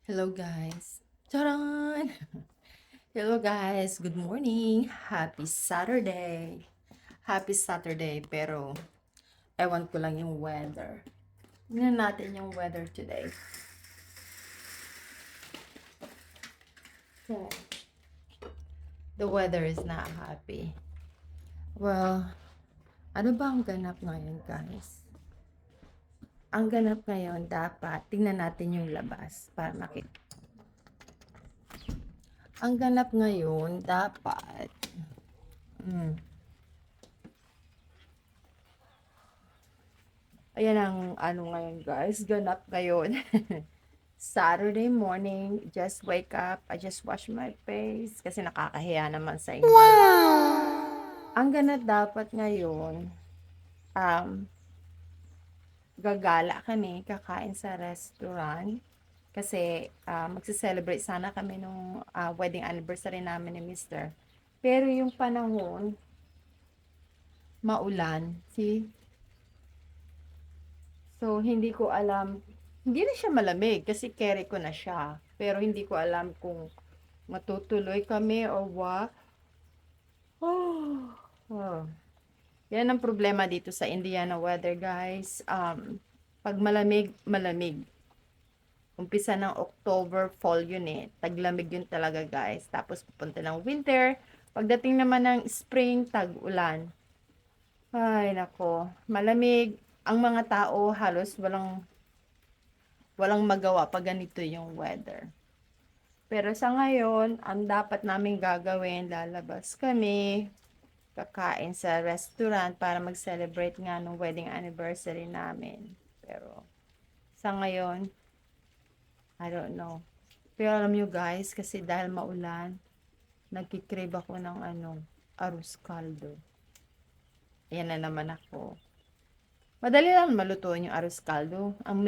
Hello guys. Charan! Hello guys, good morning. Happy Saturday. Happy Saturday, pero ewan ko lang yung weather. Tingnan natin yung weather today. So, the weather is not happy. Well, ano ba ang ganap ngayon guys? Ang ganap ngayon dapat tingnan natin yung labas para makita. Ang ganap ngayon dapat ayan ang ano ngayon guys, ganap ngayon. Saturday morning, just wake up, I just wash my face kasi nakakahiya naman sa inyo. Wow! Ang ganap dapat ngayon, gagala kami, kakain sa restaurant kasi magse-celebrate sana kami nung wedding anniversary namin ni Mr. Pero yung panahon, maulan, see? So, hindi ko alam, hindi na siya malamig kasi carry ko na siya. Pero hindi ko alam kung matutuloy kami or what. Oh. Yan ang problema dito sa Indiana weather, guys. Pag malamig, malamig. Umpisa ng October, fall yun eh. Taglamig yun talaga, guys. Tapos pupunta ng winter. Pagdating naman ng spring, tag-ulan. Ay, nako. Malamig. Ang mga tao halos walang magawa pag ganito yung weather. Pero sa ngayon, ang dapat namin gagawin, lalabas kami, kakain sa restaurant para mag-celebrate nga ng wedding anniversary namin. Pero sa ngayon, I don't know. Pero alam nyo guys, kasi dahil maulan, nagkikrave ako ng arroz caldo. Ayan na naman ako. Madali lang malutuin yung arroz caldo. Ang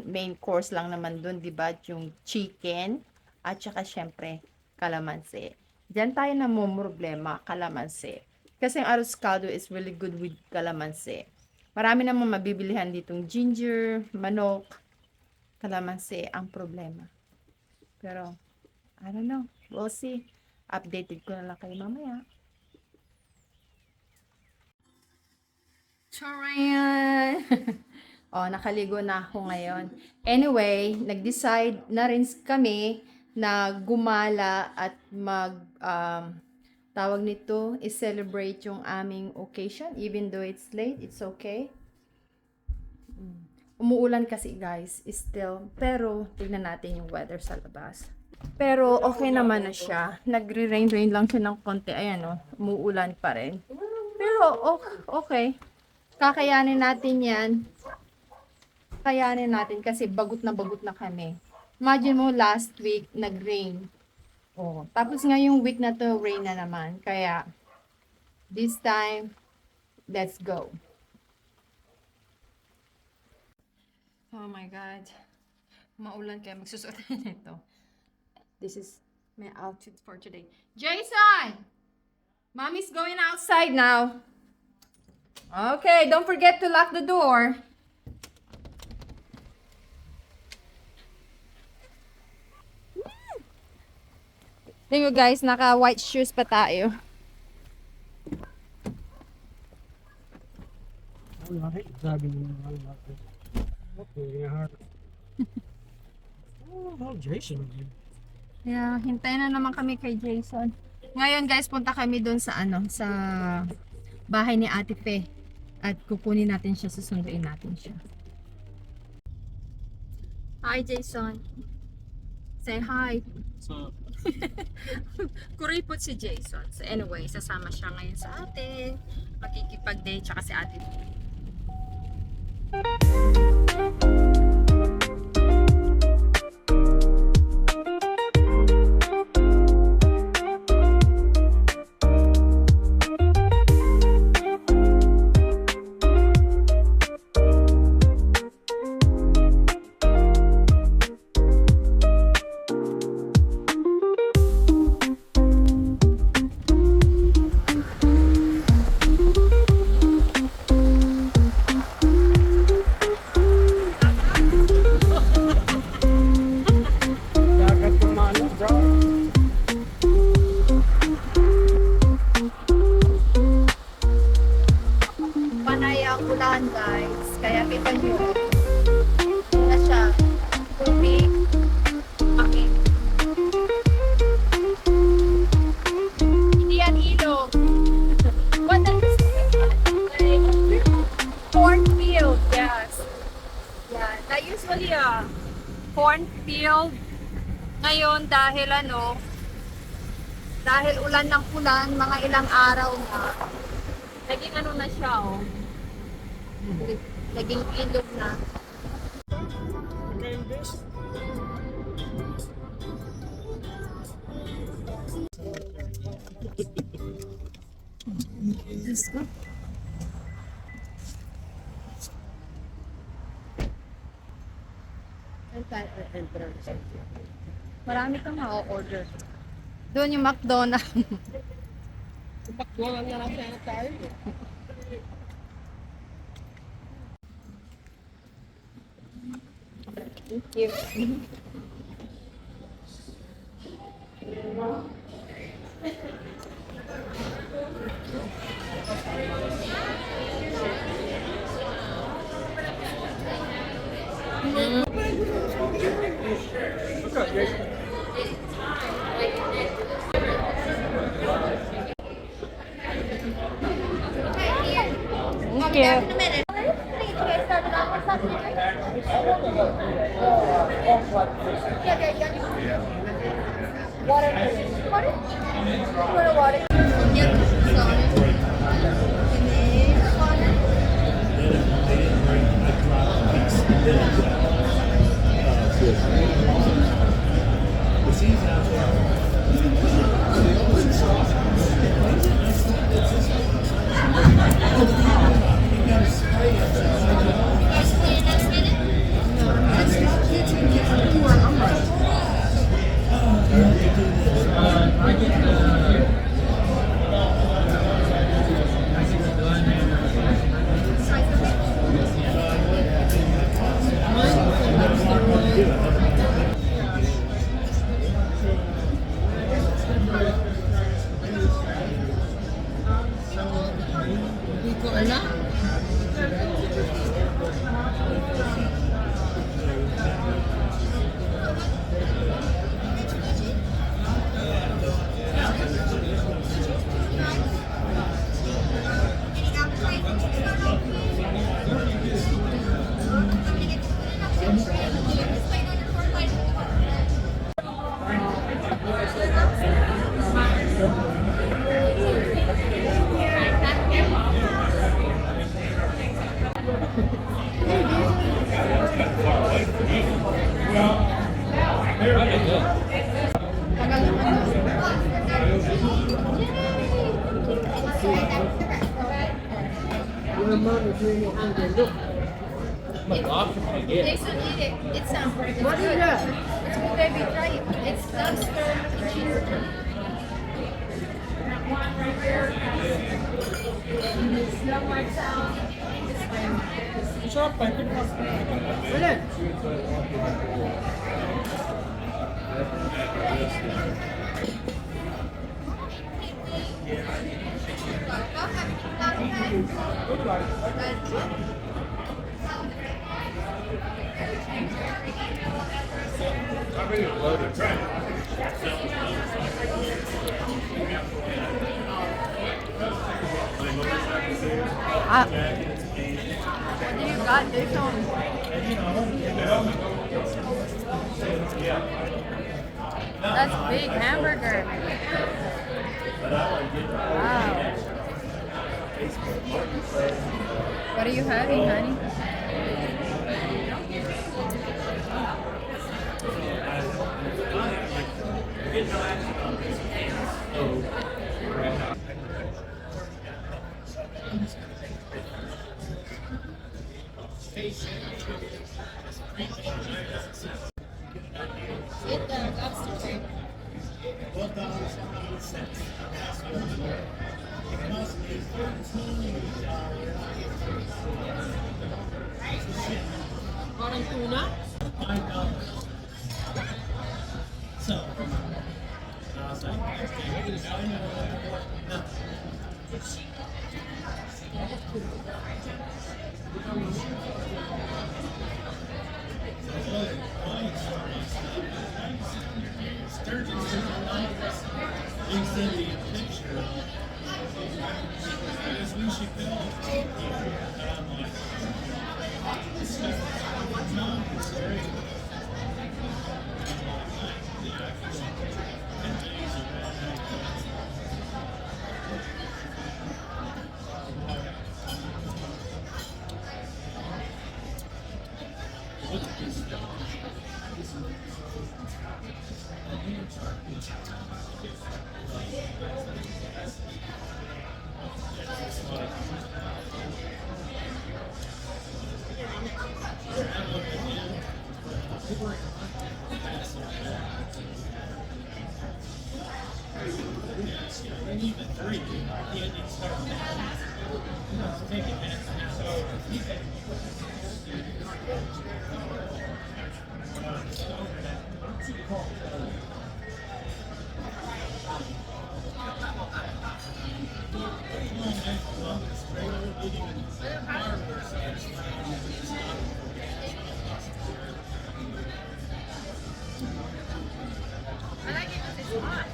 main course lang naman dun, 'di ba? Yung chicken at saka syempre kalamansi. Diyan tayo na problema, kalamansi. Kasi ang arroz caldo is really good with kalamansi. Marami namang mabibilihan ditong ginger, manok, kalamansi ang problema. Pero I don't know. We'll see. Updated ko na lang kayo mamaya. Charan! Oh, nakaligo na ako ngayon. Anyway, nag-decide na rin kami na gumala at tawag nito, is-celebrate yung aming occasion. Even though it's late, it's okay. Umuulan kasi guys, still. Pero, tignan natin yung weather sa labas. Pero, okay naman na siya. Nagre-rain-rain lang siya ng konti. Ayan, oh, umuulan pa rin. Pero, okay. Kakayanin natin yan. Kayanin natin kasi bagot na kami. Imagine mo last week nag-rain. Oh, tapos ngayong week na to rain na naman. Kaya this time let's go. Oh my god. Maulan kaya magsusuot nito. This is my outfit for today. Jason! Mommy's going outside now. Okay, don't forget to lock the door. Tingnan guys, naka white shoes pa tayo. Alright, sabi mo naman natin. Okay, hard. Oh, Jason again. Yeah, hintayin na naman kami kay Jason. Ngayon guys, punta kami doon sa sa bahay ni Ate Pe. At kukunin natin siya, susunduin natin siya. Hi Jason. Say hi. So, Kuripot si Jason. So anyway, sasama siya ngayon sa atin. Makikipag-date siya si Ate Pe. field ngayon dahil dahil ulan ng ulan, mga ilang araw na. Naging na siya, oh. Naging ilog na. Marami kang ma-order. Doon yung McDonald's. McDonald's na lang sana tayo. Thank you. Thank you. Hindi ko alam. Your mom is really hungry. Look. Jason, eat it. It's What is that? It's good, baby. Try it. It's lobster and cheese. Sarap pa. Ulit. What do you got? This one. That's big hamburger. Wow. What are you having, honey? Get the lobster. Parang tuna? I like it because it's hot.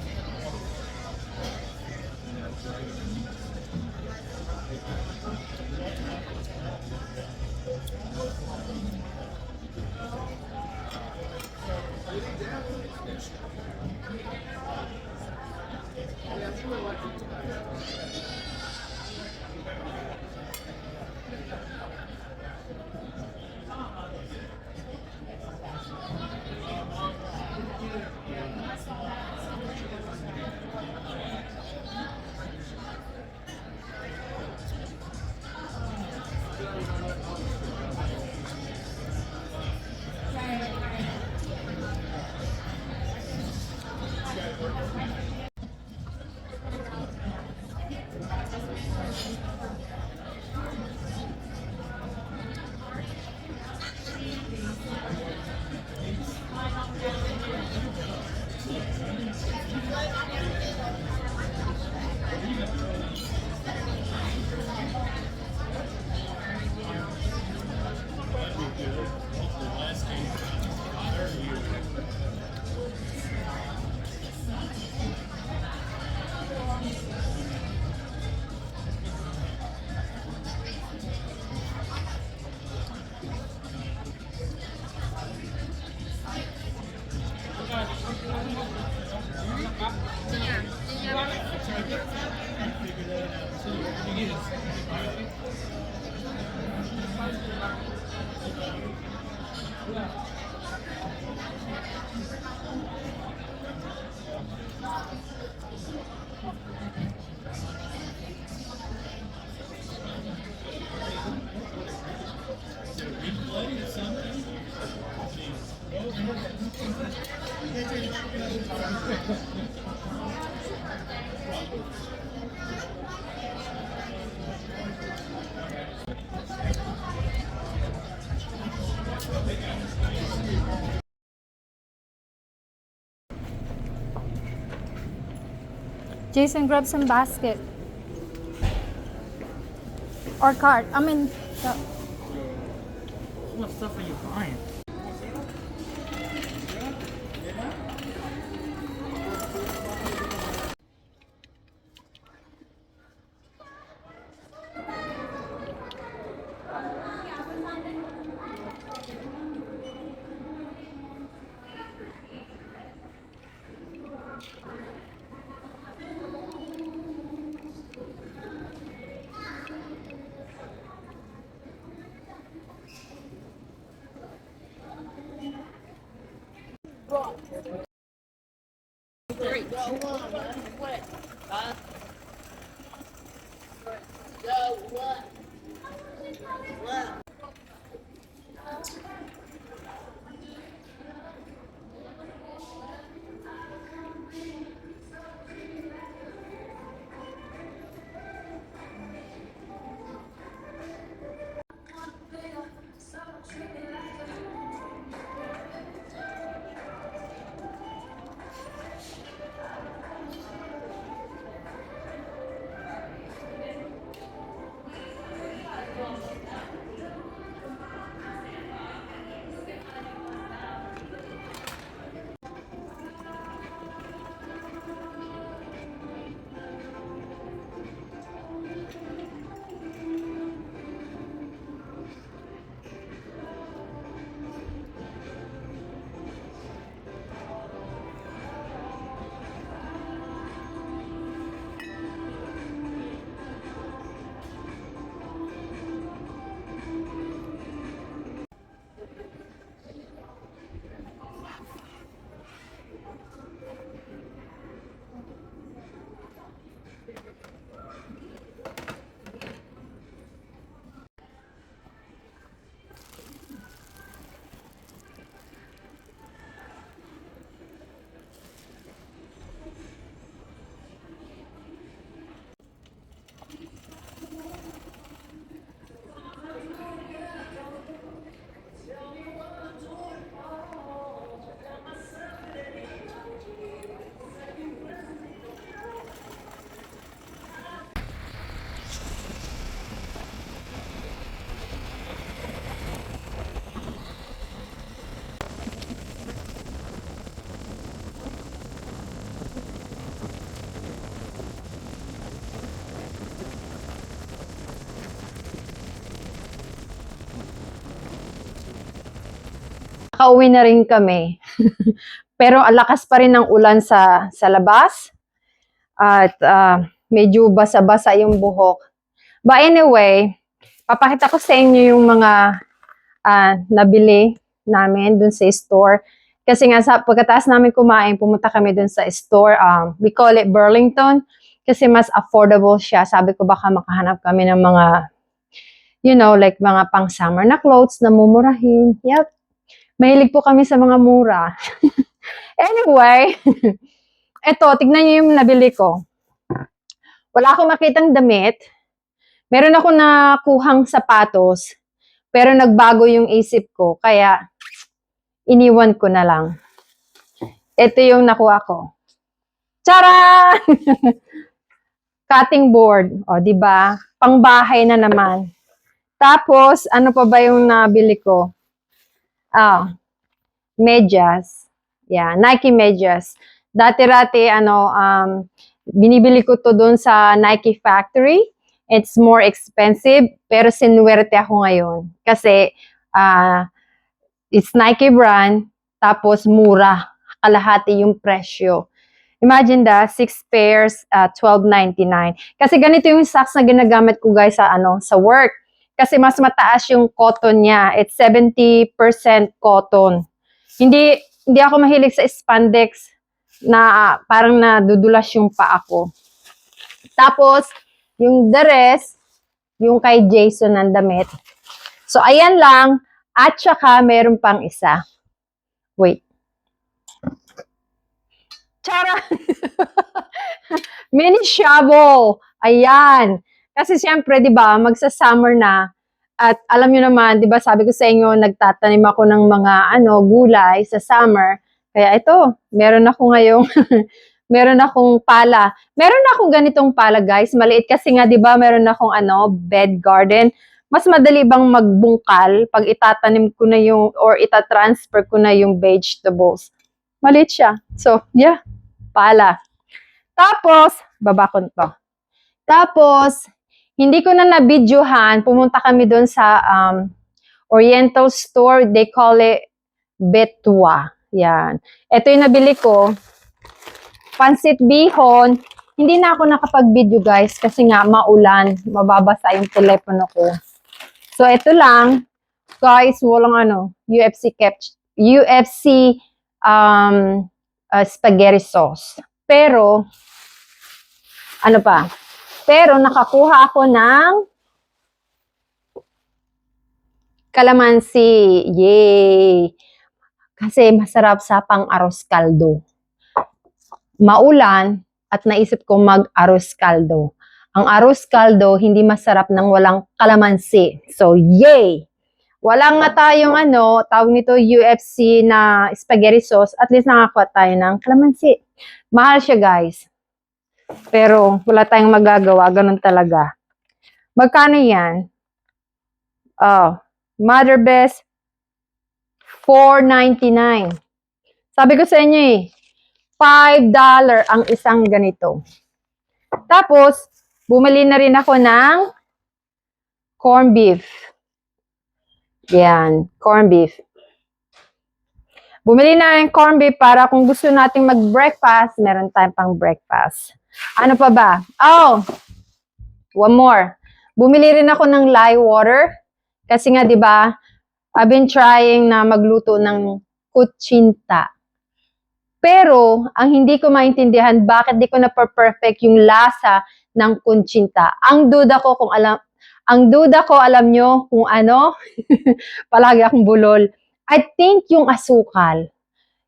Jason, grab some basket. Or cart. I mean, What stuff are you buying? pauwi na rin kami. Pero alakas pa rin ng ulan sa labas. At medyo basa-basa yung buhok. But anyway, papakita ko sa inyo yung mga nabili namin dun sa store. Kasi nga pagkatapos namin kumain, pumunta kami dun sa store. We call it Burlington. Kasi mas affordable siya. Sabi ko baka makahanap kami ng mga, like mga pang summer na clothes na mumurahin. Yep. Mahilig po kami sa mga mura. Anyway, eto, tignan niyo yung nabili ko. Wala akong makitang damit. Meron ako nakuhang sapatos. Pero nagbago yung isip ko. Kaya, iniwan ko na lang. Ito yung nakuha ko. Tara! Cutting board. O, di ba? Pangbahay na naman. Tapos, ano pa ba yung nabili ko? Medyas. Yeah, Nike medyas. Dati-rati, binibili ko to doon sa Nike Factory. It's more expensive, pero sinuwerte ako ngayon. Kasi, it's Nike brand, tapos mura. Kalahati yung presyo. Imagine that, 6 pairs, $12.99. Kasi ganito yung socks na ginagamit ko guys sa work. Kasi mas mataas yung cotton niya. It's 70% cotton. Hindi ako mahilig sa spandex na parang nadudulas yung paa ko. Tapos, yung the rest, yung kay Jason ng damit. So, ayan lang. At saka, meron pang isa. Wait. Tara! Mini shovel. Ayan. Kasi siyempre, di ba, magsa-summer na. At alam nyo naman, di ba, sabi ko sa inyo, nagtatanim ako ng mga gulay sa summer. Kaya ito, meron ako ngayong, meron akong pala. Meron akong ganitong pala, guys. Maliit kasi nga, di ba, meron akong bed garden. Mas madali bang magbungkal pag itatanim ko na yung, or itatransfer ko na yung vegetables. Maliit siya. So, yeah, pala. Tapos, baba ko to. Tapos, hindi ko na nabidyohan. Pumunta kami doon sa Oriental store. They call it Betwa. Yan. Ito yung nabili ko. Pansit bihon. Hindi na ako nakapag-video guys kasi nga maulan. Mababasa yung telepono ko. So, ito lang. Guys, walang UFC spaghetti sauce. Pero, pero nakakuha ako ng kalamansi. Yay! Kasi masarap sa pang-aros kaldo. Maulan at naisip ko mag-aros kaldo. Ang aros kaldo hindi masarap nang walang kalamansi. So, yay! Walang nga tayong tawag nito UFC na spaghetti sauce. At least nakakuha tayo ng kalamansi. Mahal siya guys. Pero wala tayong magagawa. Ganun talaga. Magkano yan? Mother Best, $4.99. Sabi ko sa inyo $5 ang isang ganito. Tapos, bumili na rin ako ng corned beef. Yan, corned beef. Bumili na rin corned beef para kung gusto nating mag-breakfast, meron tayong pang breakfast. Ano pa ba? One more. Bumili rin ako ng lye water. Kasi nga, di ba, I've been trying na magluto ng kutsinta. Pero, ang hindi ko maintindihan, bakit di ko na perfect yung lasa ng kutsinta. Ang duda ko, alam nyo kung ano, palagi akong bulol. I think yung asukal.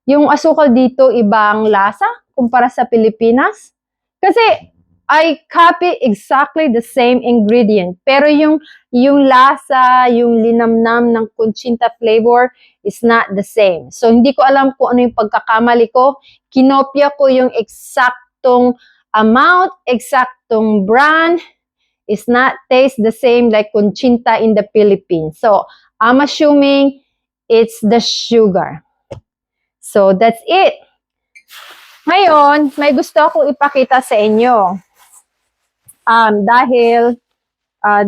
Yung asukal dito, ibang lasa kumpara sa Pilipinas. Kasi, I copy exactly the same ingredient. Pero yung lasa, yung linamnam ng kutsinta flavor is not the same. So, hindi ko alam kung ano yung pagkakamali ko. Kinopya ko yung eksaktong amount, eksaktong brand. Is not taste the same like kutsinta in the Philippines. So, I'm assuming it's the sugar. So, that's it. Ngayon, may gusto akong ipakita sa inyo. Dahil,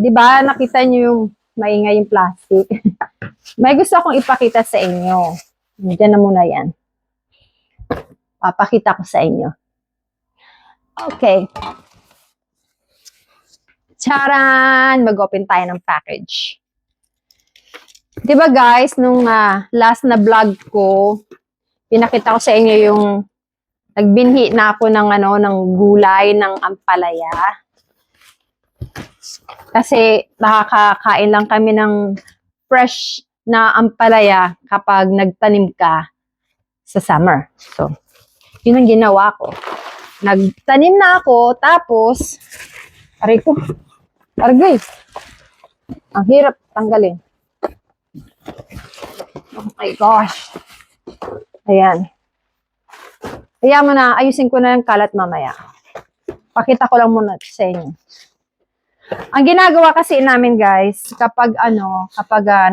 di ba, nakita nyo yung maingay yung plastic. May gusto akong ipakita sa inyo. Diyan na muna yan. Papakita ko sa inyo. Okay. Charan! Mag-open tayo ng package. Diba guys, nung last na vlog ko, pinakita ko sa inyo yung nagbinhi na ako ng ng gulay ng ampalaya. Kasi nakakakain lang kami ng fresh na ampalaya kapag nagtanim ka sa summer. So, yun ang ginawa ko. Nagtanim na ako, tapos, aray ko, argay. Ang hirap tanggalin. Oh my gosh. Ayan. Kaya mo na, ayusin ko na yung kalat mamaya. Pakita ko lang muna sa inyo. Ang ginagawa kasi namin guys, kapag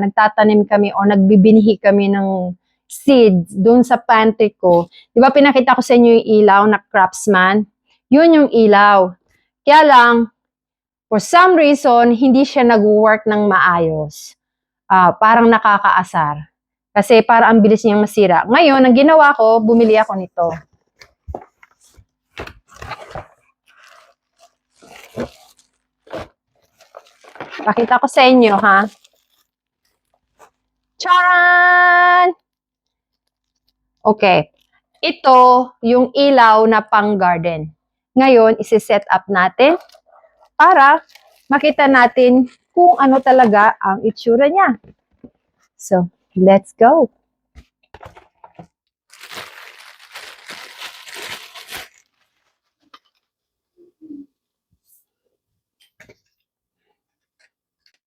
nagtatanim kami o nagbibinhi kami ng seeds doon sa pantry ko, di ba pinakita ko sa inyo yung ilaw na Craftsman? Yun yung ilaw. Kaya lang, for some reason, hindi siya nag-work ng maayos. Parang nakakaasar. Kasi para ang bilis niyang masira. Ngayon, ang ginawa ko, bumili ako nito. Pakita ko sa inyo, ha? Charan! Okay. Ito, yung ilaw na pang-garden. Ngayon, isi-set up natin para makita natin kung ano talaga ang itsura niya. So, let's go!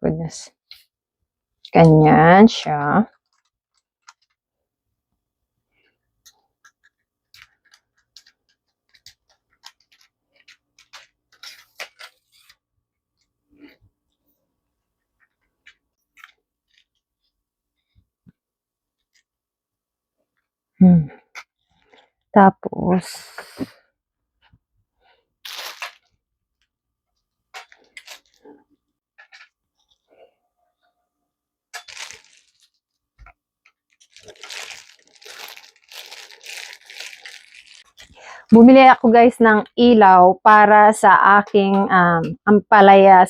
Goodness. Ganyan siya. Tapos, bumili ako guys ng ilaw para sa aking ampalaya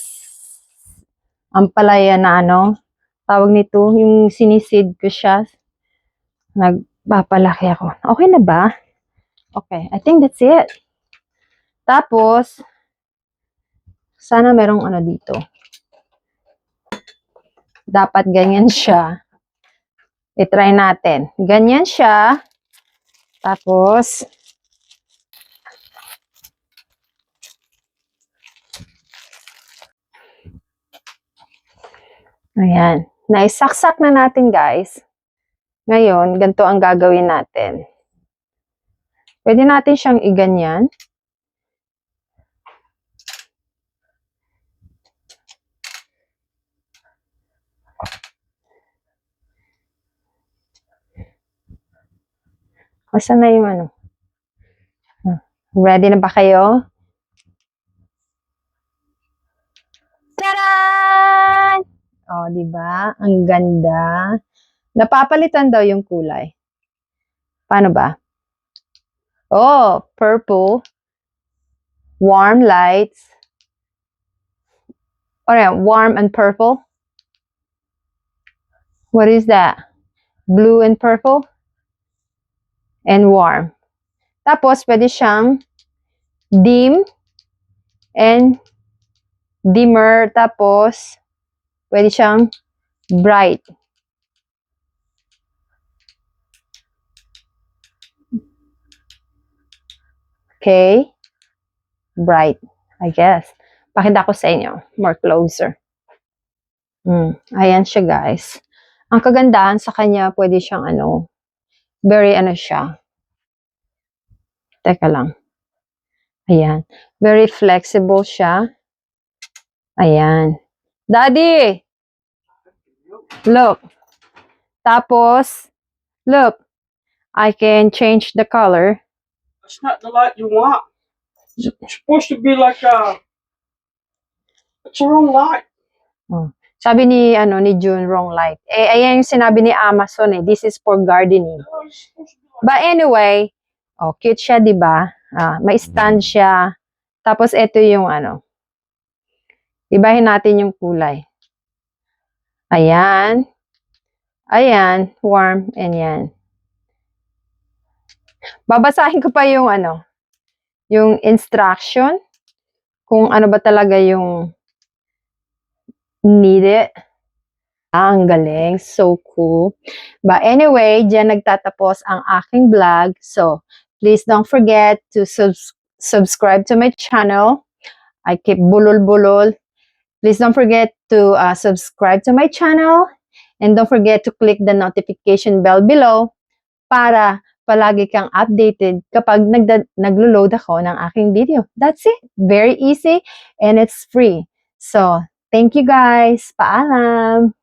na tawag nito, yung sinisid ko siya. Nagpapalaki ako. Okay na ba? Okay, I think that's it. Tapos, sana merong dito. Dapat ganyan siya. I-try natin. Ganyan siya. Tapos, ayan. Naisaksak na natin, guys. Ngayon, ganito ang gagawin natin. Pwede natin siyang iganyan. Asa na yung Ready na ba kayo? Taran! Oh, di ba? Ang ganda. Napapalitan daw yung kulay. Paano ba? Oh, purple. Warm lights. Or warm and purple. What is that? Blue and purple? And warm. Tapos, pwede siyang dim and dimmer. Tapos, pwede siyang bright. Okay. Bright, I guess. Pakita ko sa inyo. More closer. Ayan siya, guys. Ang kagandahan sa kanya, pwede siyang very siya. Teka lang. Ayan. Very flexible siya. Ayan. Daddy! Look. Tapos, look. I can change the color. That's not the light you want. It's supposed to be like it's the wrong light. Sabi ni June, wrong light. Ayan yung sinabi ni Amazon this is for gardening. But anyway, cute siya, di ba? May stand siya. Tapos ito yung ibahin natin yung kulay. Ayan. Ayan, warm, and yan. Babasahin ko pa yung yung instruction, kung ano ba talaga yung needed. Ang galing, so cool. But anyway, diyan nagtatapos ang aking vlog. So, please don't forget to subscribe to my channel. I keep bulol-bulol. Please don't forget to subscribe to my channel. And don't forget to click the notification bell below para palagi kang updated kapag naglo-load ako ng aking video. That's it. Very easy and it's free. So, thank you guys. Paalam!